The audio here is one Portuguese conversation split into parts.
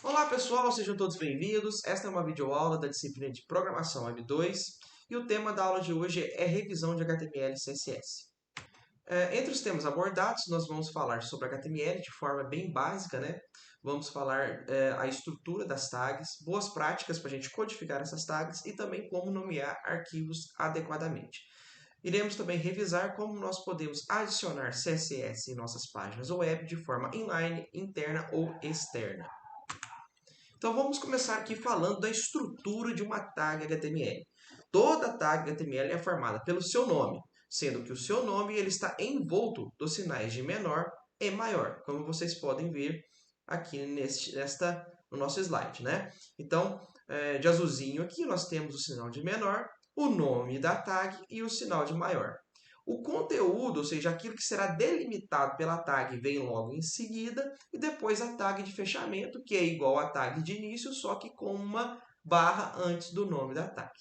Olá pessoal, sejam todos bem-vindos. Esta é uma videoaula da disciplina de Programação Web 2 e o tema da aula de hoje é revisão de HTML e CSS. Entre os temas abordados, nós vamos falar sobre HTML de forma bem básica, né? Vamos falar a estrutura das tags, boas práticas para a gente codificar essas tags e também como nomear arquivos adequadamente. Iremos também revisar como nós podemos adicionar CSS em nossas páginas web de forma inline, interna ou externa. Então vamos começar aqui falando da estrutura de uma tag HTML. Toda tag HTML é formada pelo seu nome, sendo que o seu nome ele está envolto dos sinais de menor e maior, como vocês podem ver aqui no nosso slide, né? Então, de azulzinho aqui nós temos o sinal de menor, o nome da tag e o sinal de maior. O conteúdo, ou seja, aquilo que será delimitado pela tag, vem logo em seguida, e depois a tag de fechamento, que é igual à tag de início, só que com uma barra antes do nome da tag.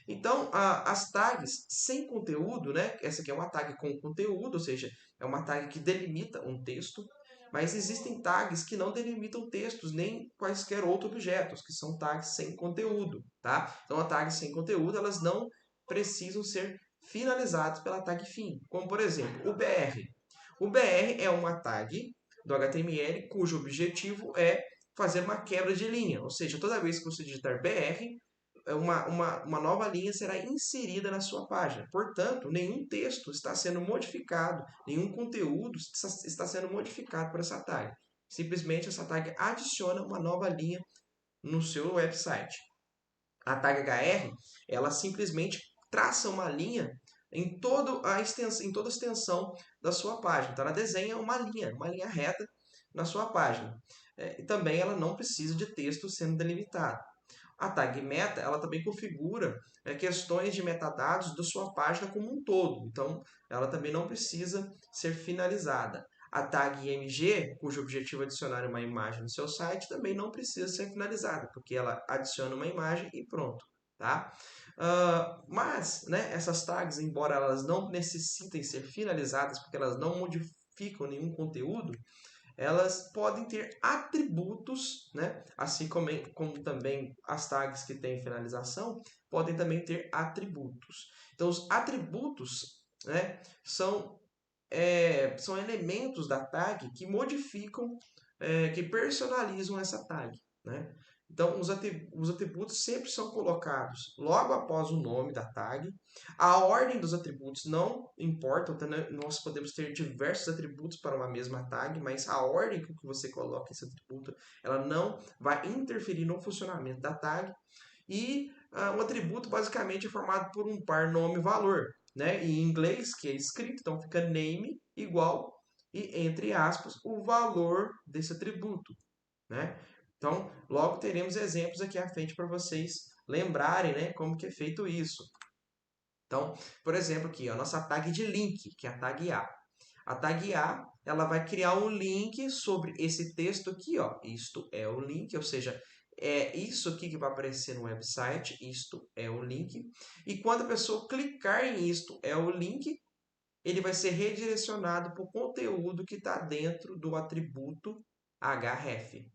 Então, as tags sem conteúdo, né? Essa aqui é uma tag com conteúdo, ou seja, é uma tag que delimita um texto, mas existem tags que não delimitam textos nem quaisquer outros objetos, que são tags sem conteúdo, tá? Então, a tag sem conteúdo, elas não precisam ser finalizadas pela tag fim, como por exemplo, o BR. O BR é uma tag do HTML cujo objetivo é fazer uma quebra de linha, ou seja, toda vez que você digitar BR, uma nova linha será inserida na sua página. Portanto, nenhum texto está sendo modificado, nenhum conteúdo está sendo modificado por essa tag. Simplesmente essa tag adiciona uma nova linha no seu website. A tag HR, ela simplesmente traça uma linha em toda a extensão da sua página. Então, ela desenha uma linha reta na sua página. E também ela não precisa de texto sendo delimitado. A tag meta, ela também configura questões de metadados da sua página como um todo. Então, ela também não precisa ser finalizada. A tag img, cujo objetivo é adicionar uma imagem no seu site, também não precisa ser finalizada, porque ela adiciona uma imagem e pronto. Tá? Mas, né, essas tags, embora elas não necessitem ser finalizadas, porque elas não modificam nenhum conteúdo, elas podem ter atributos, né? Assim como também as tags que têm finalização, podem também ter atributos. Então, os atributos, né, são elementos da tag que modificam, que personalizam essa tag, né? Então, os atributos sempre são colocados logo após o nome da tag. A ordem dos atributos não importa, então, né, nós podemos ter diversos atributos para uma mesma tag, mas a ordem com que você coloca esse atributo, ela não vai interferir no funcionamento da tag. E um atributo basicamente é formado por um par nome-valor, né? Em inglês, que é escrito, então fica name igual e, entre aspas, o valor desse atributo, né? Então, logo teremos exemplos aqui à frente para vocês lembrarem, né, como que é feito isso. Então, por exemplo, aqui, a nossa tag de link, que é a tag A. A tag A, ela vai criar um link sobre esse texto aqui, ó. Isto é o link, ou seja, é isso aqui que vai aparecer no website, isto é o link. E quando a pessoa clicar em isto é o link, ele vai ser redirecionado para o conteúdo que está dentro do atributo href.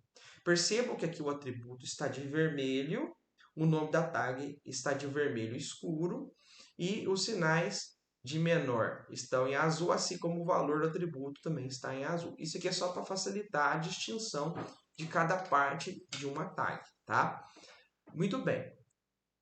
Percebam que aqui o atributo está de vermelho, o nome da tag está de vermelho escuro e os sinais de menor estão em azul, assim como o valor do atributo também está em azul. Isso aqui é só para facilitar a distinção de cada parte de uma tag, tá? Muito bem.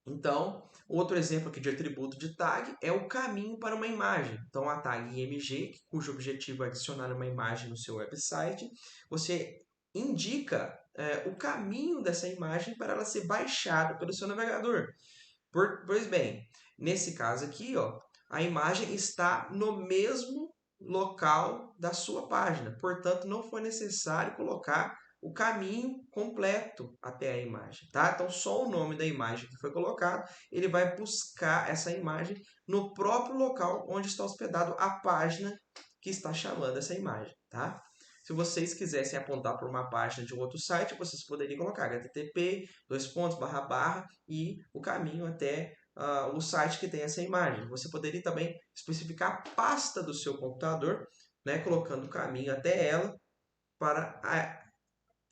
Então, outro exemplo aqui de atributo de tag é o caminho para uma imagem. Então, a tag img, cujo objetivo é adicionar uma imagem no seu website, você indica o caminho dessa imagem para ela ser baixada pelo seu navegador. Pois bem, nesse caso aqui, ó, a imagem está no mesmo local da sua página. Portanto, não foi necessário colocar o caminho completo até a imagem, tá? Então, só o nome da imagem que foi colocado, ele vai buscar essa imagem no próprio local onde está hospedado a página que está chamando essa imagem, tá? Se vocês quisessem apontar para uma página de um outro site, vocês poderiam colocar http, e o caminho até o site que tem essa imagem. Você poderia também especificar a pasta do seu computador, né, colocando o caminho até ela para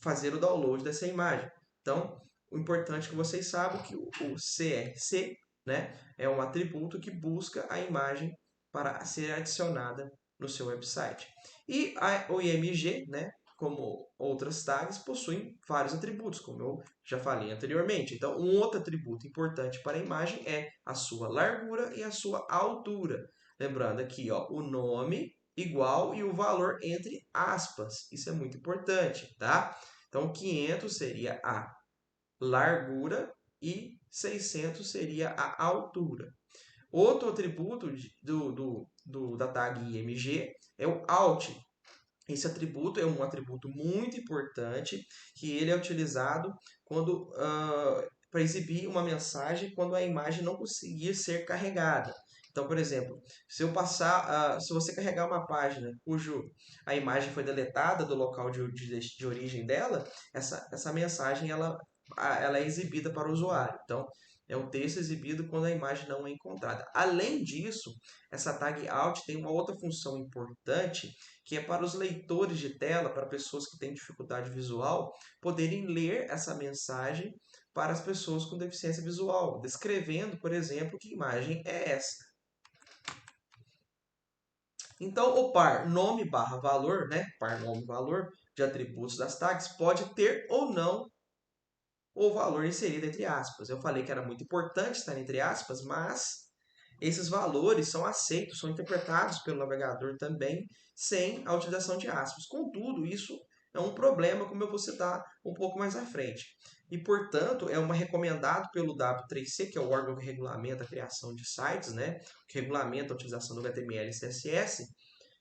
fazer o download dessa imagem. Então, o importante é que vocês saibam que o CRC, né, é um atributo que busca a imagem para ser adicionada no seu website. E o IMG, né, como outras tags, possuem vários atributos, como eu já falei anteriormente. Então, um outro atributo importante para a imagem é a sua largura e a sua altura. Lembrando aqui, ó, o nome igual e o valor entre aspas. Isso é muito importante, tá? Então, 500 seria a largura e 600 seria a altura. Outro atributo da tag IMG é o alt. Esse atributo é um atributo muito importante que ele é utilizado quando para exibir uma mensagem quando a imagem não conseguir ser carregada. Então, por exemplo, se eu passar, se você carregar uma página cujo a imagem foi deletada do local de origem dela, essa mensagem ela é exibida para o usuário. Então, é um texto exibido quando a imagem não é encontrada. Além disso, essa tag alt tem uma outra função importante que é para os leitores de tela, para pessoas que têm dificuldade visual, poderem ler essa mensagem para as pessoas com deficiência visual, descrevendo, por exemplo, que imagem é essa. Então, o par nome barra valor, né, par nome valor de atributos das tags pode ter ou não o valor inserido entre aspas. Eu falei que era muito importante estar entre aspas, mas esses valores são aceitos, são interpretados pelo navegador também, sem a utilização de aspas. Contudo, isso é um problema, como eu vou citar um pouco mais à frente. E, portanto, é uma recomendado pelo W3C, que é o órgão que regulamenta a criação de sites, né? Que regulamenta a utilização do HTML e CSS.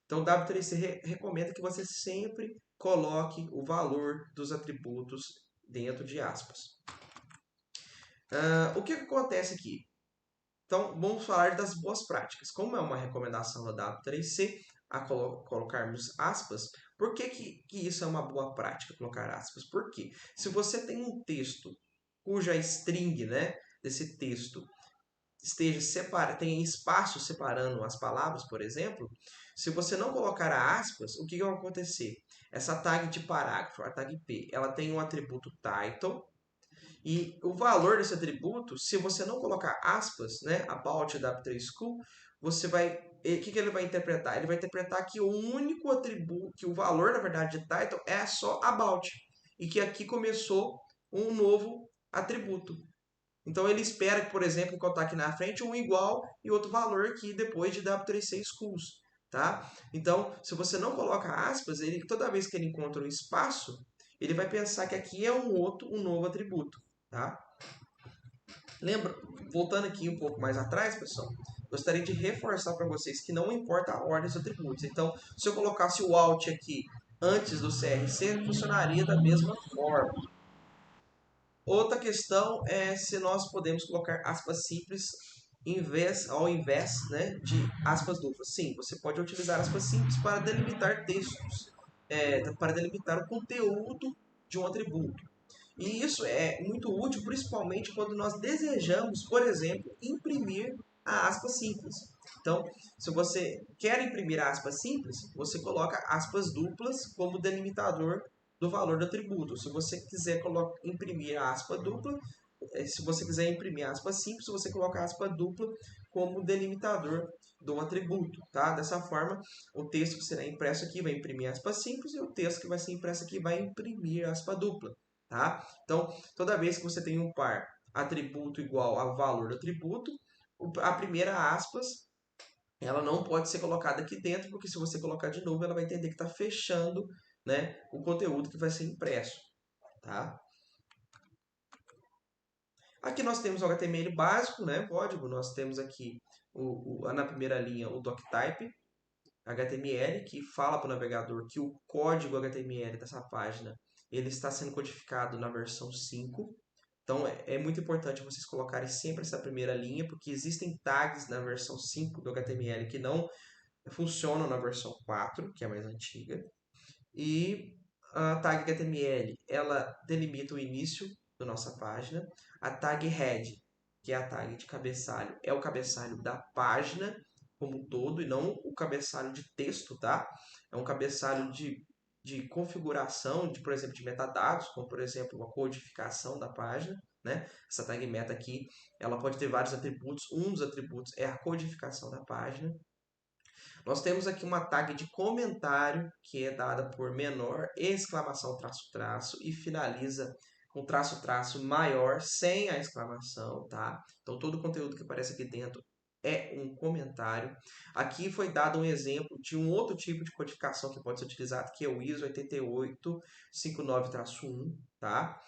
Então, o W3C recomenda que você sempre coloque o valor dos atributos dentro de aspas. O que acontece aqui? Então, vamos falar das boas práticas. Como é uma recomendação da W3C a colocarmos aspas, por que isso é uma boa prática, colocar aspas? Porque se você tem um texto cuja string, né, desse texto esteja separado, tem espaço separando as palavras, por exemplo, se você não colocar aspas, o que vai acontecer? Essa tag de parágrafo, a tag P, ela tem um atributo title, e o valor desse atributo, se você não colocar aspas, né, about W3 School, você vai, o que ele vai interpretar? Ele vai interpretar que o único atributo, que o valor, na verdade, de title é só about, e que aqui começou um novo atributo. Então ele espera que, por exemplo, enquanto está aqui na frente, um igual e outro valor aqui depois de W3C Schools. Tá? Então, se você não coloca aspas, ele, toda vez que ele encontra um espaço, ele vai pensar que aqui é um novo atributo. Tá? Lembra, voltando aqui um pouco mais atrás, pessoal, gostaria de reforçar para vocês que não importa a ordem dos atributos. Então, se eu colocasse o alt aqui antes do CRC, funcionaria da mesma forma. Outra questão é se nós podemos colocar aspas simples ao invés, né, de aspas duplas. Sim, você pode utilizar aspas simples para delimitar textos, para delimitar o conteúdo de um atributo. E isso é muito útil, principalmente quando nós desejamos, por exemplo, imprimir a aspa simples. Então, se você quer imprimir a aspa simples, você coloca aspas duplas como delimitador do valor do atributo. Se você quiser imprimir a aspa dupla, se você quiser imprimir a aspa simples, você coloca a aspa dupla como delimitador do atributo, tá? Dessa forma, o texto que será impresso aqui vai imprimir a aspa simples e o texto que vai ser impresso aqui vai imprimir a aspa dupla. Tá? Então, toda vez que você tem um par atributo igual a valor do atributo, a primeira aspas ela não pode ser colocada aqui dentro, porque se você colocar de novo, ela vai entender que está fechando, né, o conteúdo que vai ser impresso. Tá? Aqui nós temos o HTML básico, né, código. Nós temos aqui na primeira linha o doctype HTML, que fala para o navegador que o código HTML dessa página ele está sendo codificado na versão 5. Então é muito importante vocês colocarem sempre essa primeira linha, porque existem tags na versão 5 do HTML que não funcionam na versão 4, que é a mais antiga. E a tag HTML, ela delimita o início da nossa página. A tag head, que é a tag de cabeçalho, é o cabeçalho da página como um todo e não o cabeçalho de texto, tá? É um cabeçalho de configuração, por exemplo, de metadados, como por exemplo a codificação da página, né? Essa tag meta aqui, ela pode ter vários atributos. Um dos atributos é a codificação da página. Nós temos aqui uma tag de comentário que é dada por menor, exclamação, traço, traço e finaliza com traço, traço maior sem a exclamação, tá? Então todo o conteúdo que aparece aqui dentro é um comentário. Aqui foi dado um exemplo de um outro tipo de codificação que pode ser utilizado, que é o ISO 8859-1, tá?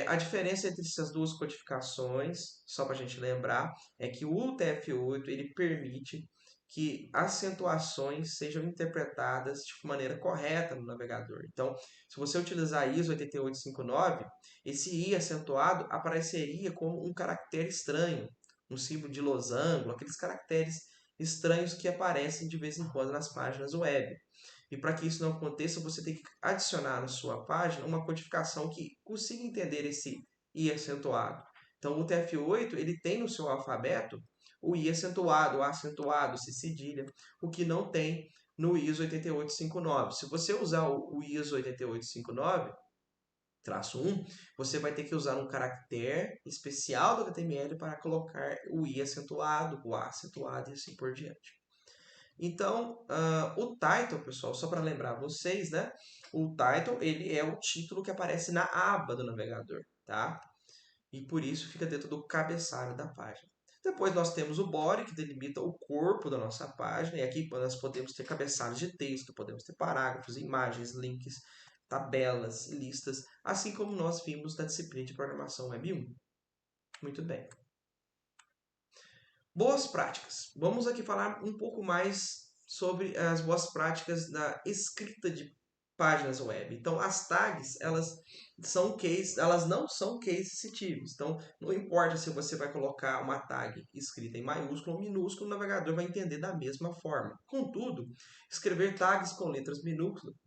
A diferença entre essas duas codificações, só para a gente lembrar, é que o UTF-8 ele permite que acentuações sejam interpretadas de maneira correta no navegador. Então, se você utilizar ISO 8859, esse I acentuado apareceria como um caractere estranho, um símbolo de losango, aqueles caracteres estranhos que aparecem de vez em quando nas páginas web. E para que isso não aconteça, você tem que adicionar na sua página uma codificação que consiga entender esse I acentuado. Então, o TF8 ele tem no seu alfabeto o I acentuado, o A acentuado, o C cedilha, o que não tem no ISO 8859. Se você usar o ISO 8859, traço 1, você vai ter que usar um caractere especial do HTML para colocar o I acentuado, o A acentuado e assim por diante. Então, o title, pessoal, só para lembrar vocês, né? O title ele é o título que aparece na aba do navegador, tá? E por isso fica dentro do cabeçalho da página. Depois nós temos o body, que delimita o corpo da nossa página. E aqui nós podemos ter cabeçalhos de texto, podemos ter parágrafos, imagens, links, tabelas, listas, assim como nós vimos na disciplina de Programação Web 1. Muito bem. Boas práticas. Vamos aqui falar um pouco mais sobre as boas práticas da escrita de páginas web. Então, as tags, elas não são case sensitivas. Então, não importa se você vai colocar uma tag escrita em maiúsculo ou minúsculo, o navegador vai entender da mesma forma. Contudo, escrever tags com letras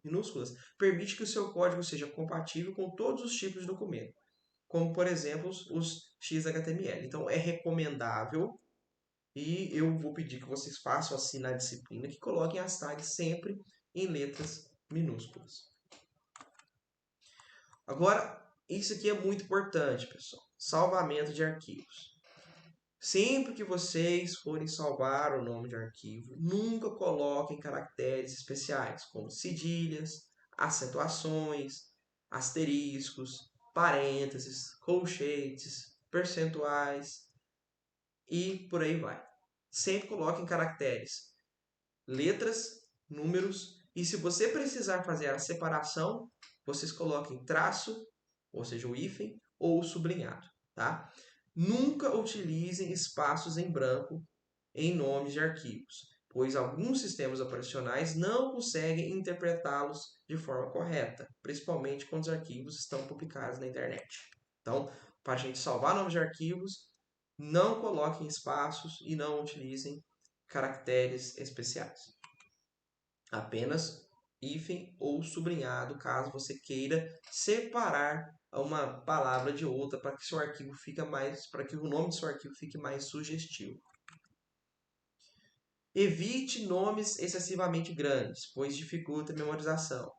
minúsculas permite que o seu código seja compatível com todos os tipos de documento, como, por exemplo, os XHTML. Então, é recomendável e eu vou pedir que vocês façam assim na disciplina, que coloquem as tags sempre em letras minúsculas. Agora, isso aqui é muito importante, pessoal. Salvamento de arquivos. Sempre que vocês forem salvar o nome de arquivo, nunca coloquem caracteres especiais, como cedilhas, acentuações, asteriscos, parênteses, colchetes, percentuais e por aí vai. Sempre coloquem caracteres, letras, números, e se você precisar fazer a separação, vocês coloquem traço, ou seja, o hífen, ou o sublinhado, tá? Nunca utilizem espaços em branco em nomes de arquivos, pois alguns sistemas operacionais não conseguem interpretá-los de forma correta, principalmente quando os arquivos estão publicados na internet. Então, para a gente salvar nomes de arquivos, não coloquem espaços e não utilizem caracteres especiais. Apenas hífen ou sublinhado, caso você queira separar uma palavra de outra para que seu arquivo fique para que o nome do seu arquivo fique mais sugestivo. Evite nomes excessivamente grandes, pois dificulta a memorização.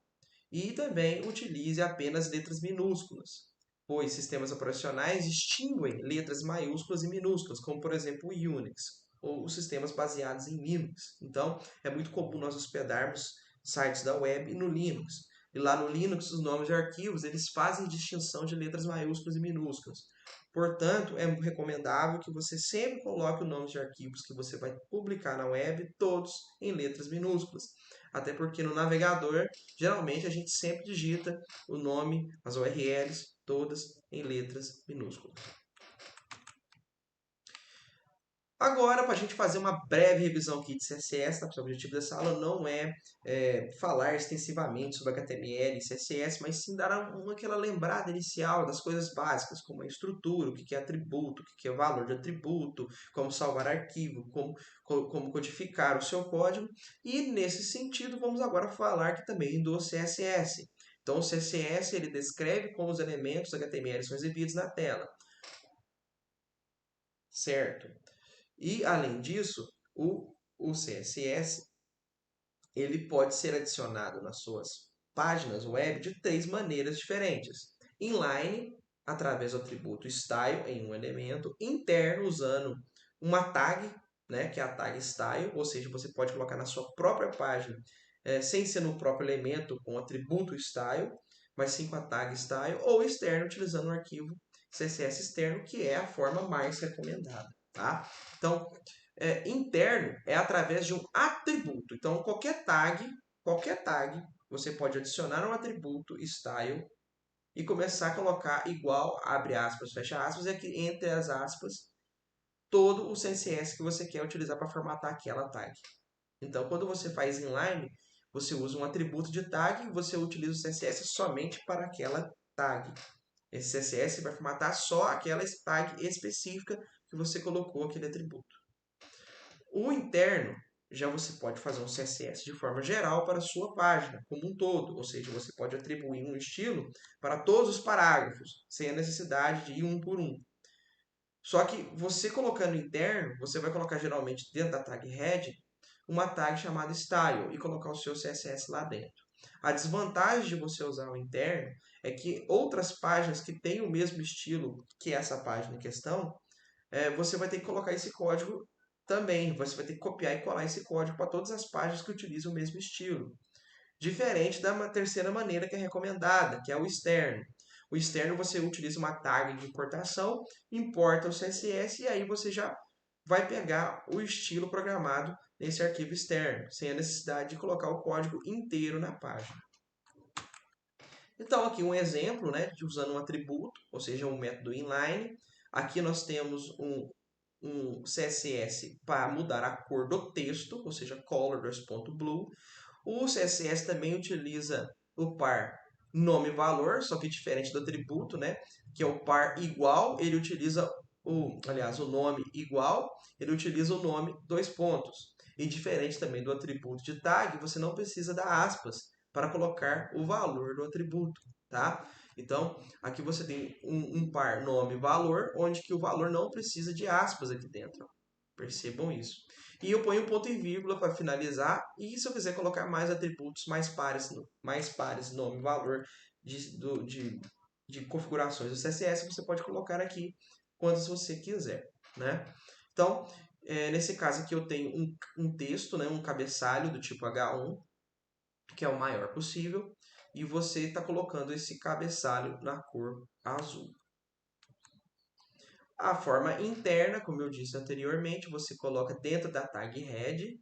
E também utilize apenas letras minúsculas, pois sistemas operacionais distinguem letras maiúsculas e minúsculas, como por exemplo o Unix ou os sistemas baseados em Linux. Então, é muito comum nós hospedarmos sites da web no Linux. E lá no Linux, os nomes de arquivos, eles fazem distinção de letras maiúsculas e minúsculas. Portanto, é recomendável que você sempre coloque o nome de arquivos que você vai publicar na web, todos em letras minúsculas. Até porque no navegador, geralmente a gente sempre digita o nome, as URLs, todas em letras minúsculas. Agora, para a gente fazer uma breve revisão aqui de CSS, tá, pessoal? O objetivo dessa aula não é falar extensivamente sobre HTML e CSS, mas sim dar aquela lembrada inicial das coisas básicas, como a estrutura, o que é atributo, o que é valor de atributo, como salvar arquivo, como codificar o seu código. E, nesse sentido, vamos agora falar aqui também do CSS. Então, o CSS ele descreve como os elementos HTML são exibidos na tela. Certo? E, além disso, o CSS ele pode ser adicionado nas suas páginas web de 3 maneiras diferentes. Inline, através do atributo style em um elemento. Interno, usando uma tag, né, que é a tag style, ou seja, você pode colocar na sua própria página, sem ser no próprio elemento com o atributo style, mas sim com a tag style, ou externo, utilizando um arquivo CSS externo, que é a forma mais recomendada. Tá? Então, interno é através de um atributo. Então, qualquer tag, você pode adicionar um atributo style e começar a colocar igual, abre aspas, fecha aspas, e aqui entre as aspas, todo o CSS que você quer utilizar para formatar aquela tag. Então, quando você faz inline, você usa um atributo de tag e você utiliza o CSS somente para aquela tag. Esse CSS vai formatar só aquela tag específica que você colocou aquele atributo. O interno, já você pode fazer um CSS de forma geral para a sua página, como um todo. Ou seja, você pode atribuir um estilo para todos os parágrafos, sem a necessidade de ir um por um. Só que você colocando interno, você vai colocar geralmente dentro da tag head uma tag chamada style e colocar o seu CSS lá dentro. A desvantagem de você usar o interno é que outras páginas que têm o mesmo estilo que essa página em questão, você vai ter que colocar esse código também. Você vai ter que copiar e colar esse código para todas as páginas que utilizam o mesmo estilo. Diferente da terceira maneira que é recomendada, que é o externo. O externo você utiliza uma tag de importação, importa o CSS e aí você já vai pegar o estilo programado nesse arquivo externo, sem a necessidade de colocar o código inteiro na página. Então, aqui um exemplo, né, de usando um atributo, ou seja, um método inline. Aqui nós temos um CSS para mudar a cor do texto, ou seja, color.blue. O CSS também utiliza o par nome-valor, só que diferente do atributo, né, que é o par igual, ele utiliza o nome igual, ele utiliza o nome dois pontos. E diferente também do atributo de tag, você não precisa dar aspas para colocar o valor do atributo, tá? Então, aqui você tem um par nome-valor, onde que o valor não precisa de aspas aqui dentro. Percebam isso. E eu ponho um ponto e vírgula para finalizar. E se eu quiser colocar mais atributos, mais pares nome, valor de configurações do CSS, você pode colocar aqui quantas você quiser, né? Então, nesse caso aqui eu tenho um texto, né, um cabeçalho do tipo H1, que é o maior possível, e você está colocando esse cabeçalho na cor azul. A forma interna, como eu disse anteriormente, você coloca dentro da tag head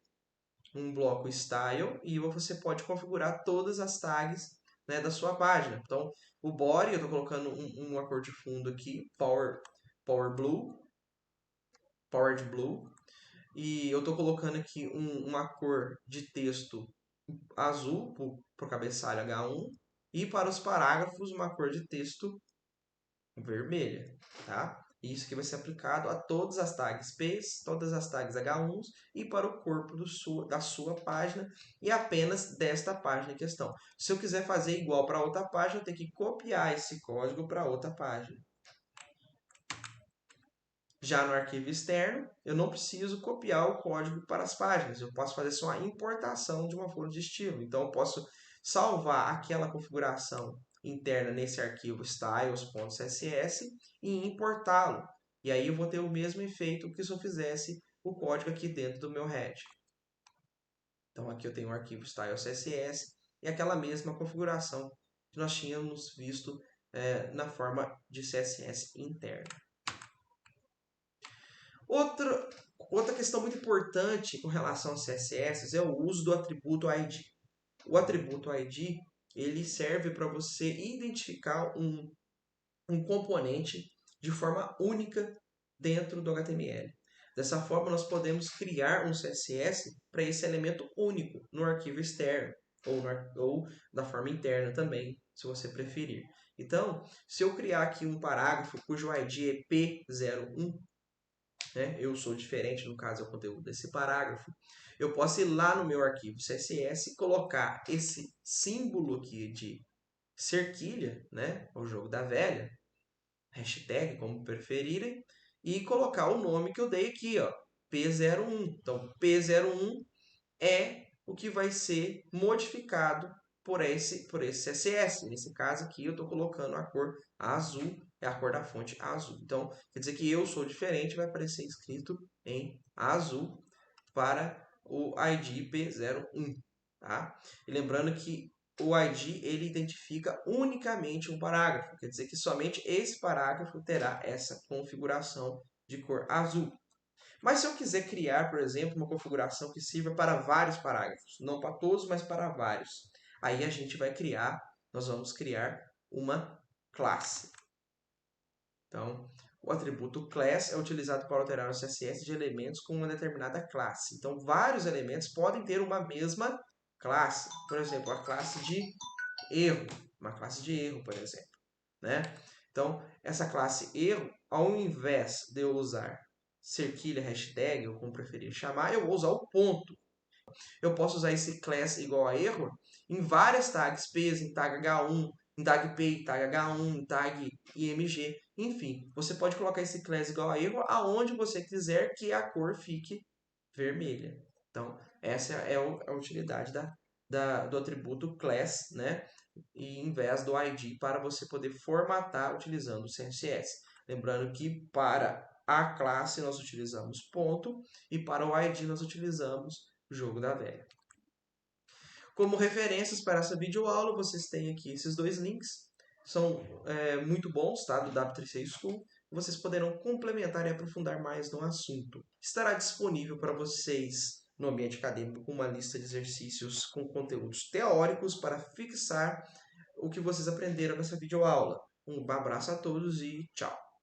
um bloco style e você pode configurar todas as tags, né, da sua página. Então, o body, eu estou colocando uma cor de fundo aqui, powered blue, e eu estou colocando aqui uma cor de texto azul para o cabeçalho H1 e para os parágrafos uma cor de texto vermelha, tá? Isso que vai ser aplicado a todas as tags Ps, todas as tags H1s e para o corpo da sua página e apenas desta página em questão. Se eu quiser fazer igual para outra página, eu tenho que copiar esse código para outra página. Já no arquivo externo, eu não preciso copiar o código para as páginas. Eu posso fazer só a importação de uma folha de estilo. Então, eu posso salvar aquela configuração interna nesse arquivo styles.css e importá-lo. E aí eu vou ter o mesmo efeito que se eu fizesse o código aqui dentro do meu head. Então, aqui eu tenho o arquivo style.css e aquela mesma configuração que nós tínhamos visto na forma de CSS interno. Outra questão muito importante com relação ao CSS é o uso do atributo ID. O atributo ID ele serve para você identificar um componente de forma única dentro do HTML. Dessa forma, nós podemos criar um CSS para esse elemento único no arquivo externo ou da forma interna também, se você preferir. Então, se eu criar aqui um parágrafo cujo ID é P01, né? Eu sou diferente, no caso, é o conteúdo desse parágrafo. Eu posso ir lá no meu arquivo CSS e colocar esse símbolo aqui de cerquilha, né? O jogo da velha, hashtag, como preferirem, e colocar o nome que eu dei aqui, ó, P01. Então, P01 é o que vai ser modificado por esse CSS. Nesse caso aqui, eu estou colocando a cor azul, é a cor da fonte azul. Então, quer dizer que eu sou diferente, vai aparecer escrito em azul para o ID P01. Tá? E lembrando que o ID ele identifica unicamente um parágrafo, quer dizer que somente esse parágrafo terá essa configuração de cor azul. Mas se eu quiser criar, por exemplo, uma configuração que sirva para vários parágrafos, não para todos, mas para vários, aí a gente vai criar, nós vamos criar uma classe. Então, o atributo class é utilizado para alterar o CSS de elementos com uma determinada classe. Então, vários elementos podem ter uma mesma classe. Por exemplo, a classe de erro. Uma classe de erro, por exemplo. Né? Então, essa classe erro, ao invés de eu usar cerquilha, hashtag, ou como preferir chamar, eu vou usar o ponto. Eu posso usar esse class igual a erro em várias tags, peso, em tag H1, em tag P, em tag H1, em tag IMG. Enfim, você pode colocar esse class igual a erro aonde você quiser que a cor fique vermelha. Então, essa é a utilidade do atributo class, né? E em vez do ID para você poder formatar utilizando o CSS. Lembrando que para a classe nós utilizamos ponto e para o ID nós utilizamos o jogo da velha. Como referências para essa videoaula, vocês têm aqui esses dois links. São muito bons, tá? Do W3C School. Vocês poderão complementar e aprofundar mais no assunto. Estará disponível para vocês no ambiente acadêmico com uma lista de exercícios com conteúdos teóricos para fixar o que vocês aprenderam nessa videoaula. Um abraço a todos e tchau!